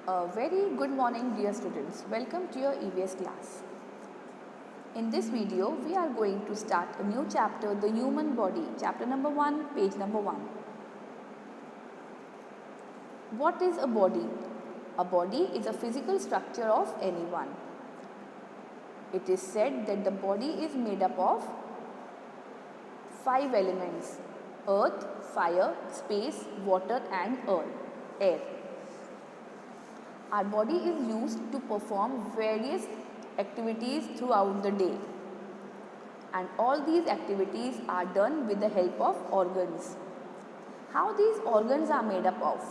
A very good morning dear students. Welcome to your EVS class. In this video, we are going to start a new chapter, the human body, chapter number 1, page number 1. What is a body? A body is a physical structure of anyone. It is said that the body is made up of 5 elements: earth, fire, space, water and air. Our body is used to perform various activities throughout the day, and all these activities are done with the help of organs. How these organs are made up of?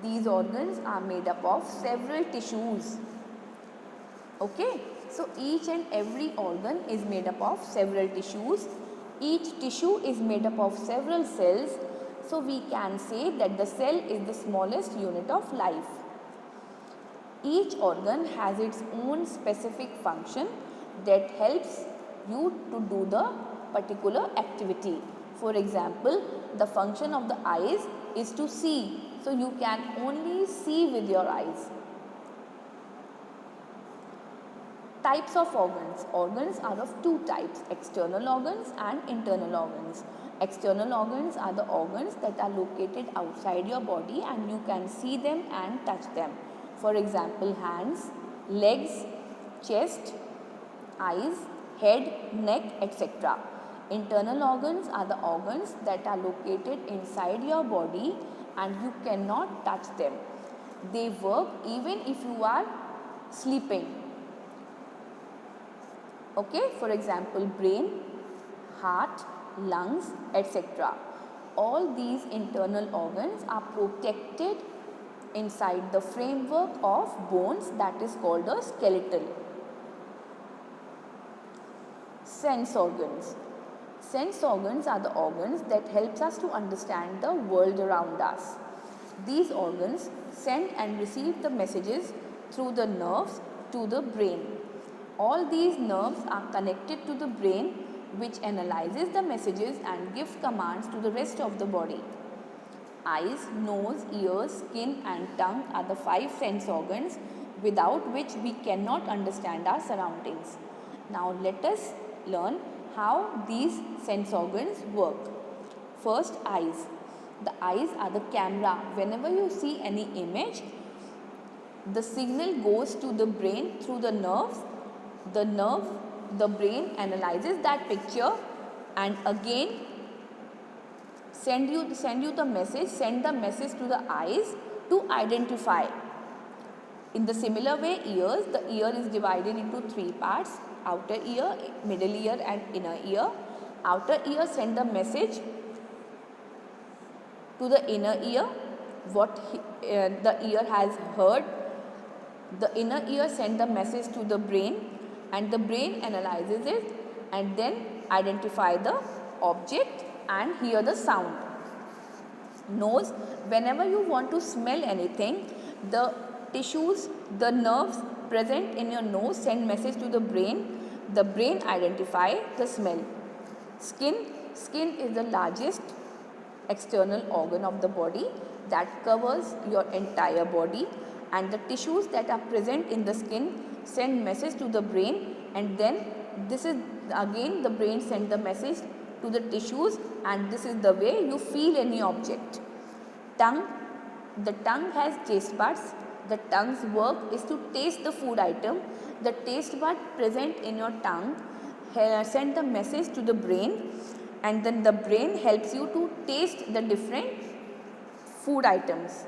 These organs are made up of several tissues. Okay, so each and every organ is made up of several tissues. Each tissue is made up of several cells, so we can say that the cell is the smallest unit of life. Each organ has its own specific function that helps you to do the particular activity. For example, the function of the eyes is to see, so you can only see with your eyes. Types of organs. Organs are of two types: external organs and internal organs. External organs are the organs that are located outside your body and you can see them and touch them. For example, hands, legs, chest, eyes, head, neck, etc. Internal organs are the organs that are located inside your body and you cannot touch them. They work even if you are sleeping. Okay, for example, brain, heart, lungs, etc. All these internal organs are protected inside the framework of bones that is called a skeleton. Sense organs. Sense organs are the organs that helps us to understand the world around us. These organs send and receive the messages through the nerves to the brain. All these nerves are connected to the brain, which analyzes the messages and gives commands to the rest of the body. Eyes, nose, ears, skin and tongue are the 5 sense organs without which we cannot understand our surroundings. Now let us learn how these sense organs work. First, eyes. The eyes are the camera. Whenever you see any image, the signal goes to the brain through the nerves. The brain analyzes that picture and again send the message to the eyes to identify. In the similar way, ears, the ear is divided into 3 parts: outer ear, middle ear and inner ear. Outer ear send the message to the inner ear, the ear has heard. The inner ear send the message to the brain and the brain analyzes it and then identify the object and hear the sound. Nose, whenever you want to smell anything, the tissues, the nerves present in your nose send message to the brain identify the smell. Skin is the largest external organ of the body that covers your entire body, and the tissues that are present in the skin send message to the brain, and then this is again the brain send the message to the tissues, and this is the way you feel any object. Tongue, the tongue has taste buds. The tongue's work is to taste the food item. The taste bud present in your tongue send the message to the brain, and then the brain helps you to taste the different food items.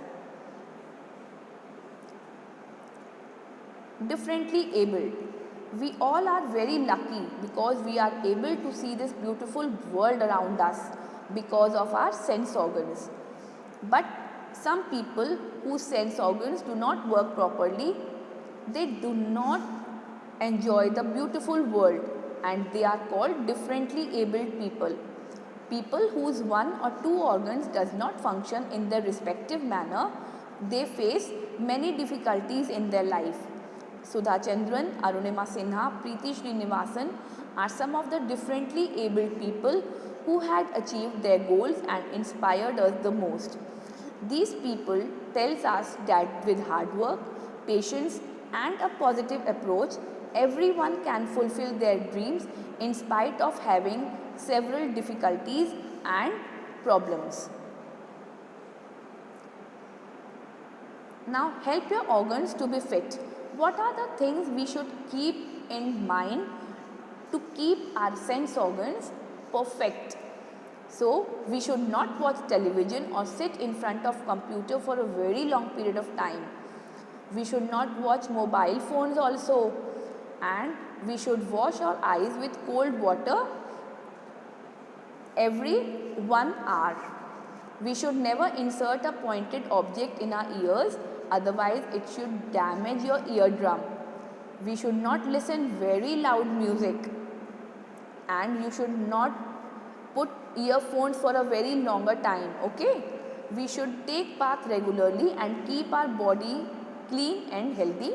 Differently abled. We all are very lucky because we are able to see this beautiful world around us because of our sense organs. But some people whose sense organs do not work properly, they do not enjoy the beautiful world, and they are called differently abled people. People whose 1 or 2 organs does not function in their respective manner, they face many difficulties in their life. Sudha Chandran, Arunima Sinha, Preeti Srinivasan are some of the differently abled people who had achieved their goals and inspired us the most. These people tells us that with hard work, patience and a positive approach, everyone can fulfill their dreams in spite of having several difficulties and problems. Now help your organs to be fit. What are the things we should keep in mind to keep our sense organs perfect? So we should not watch television or sit in front of computer for a very long period of time. We should not watch mobile phones also, and we should wash our eyes with cold water every 1 hour. We should never insert a pointed object in our ears, otherwise it should damage your eardrum. We should not listen very loud music, and you should not put earphones for a very longer time, okay? We should take bath regularly and keep our body clean and healthy.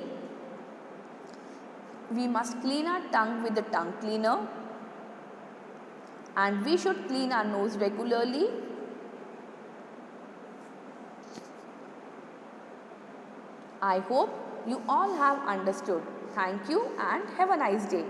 We must clean our tongue with the tongue cleaner, and we should clean our nose regularly. I hope you all have understood. Thank you and have a nice day.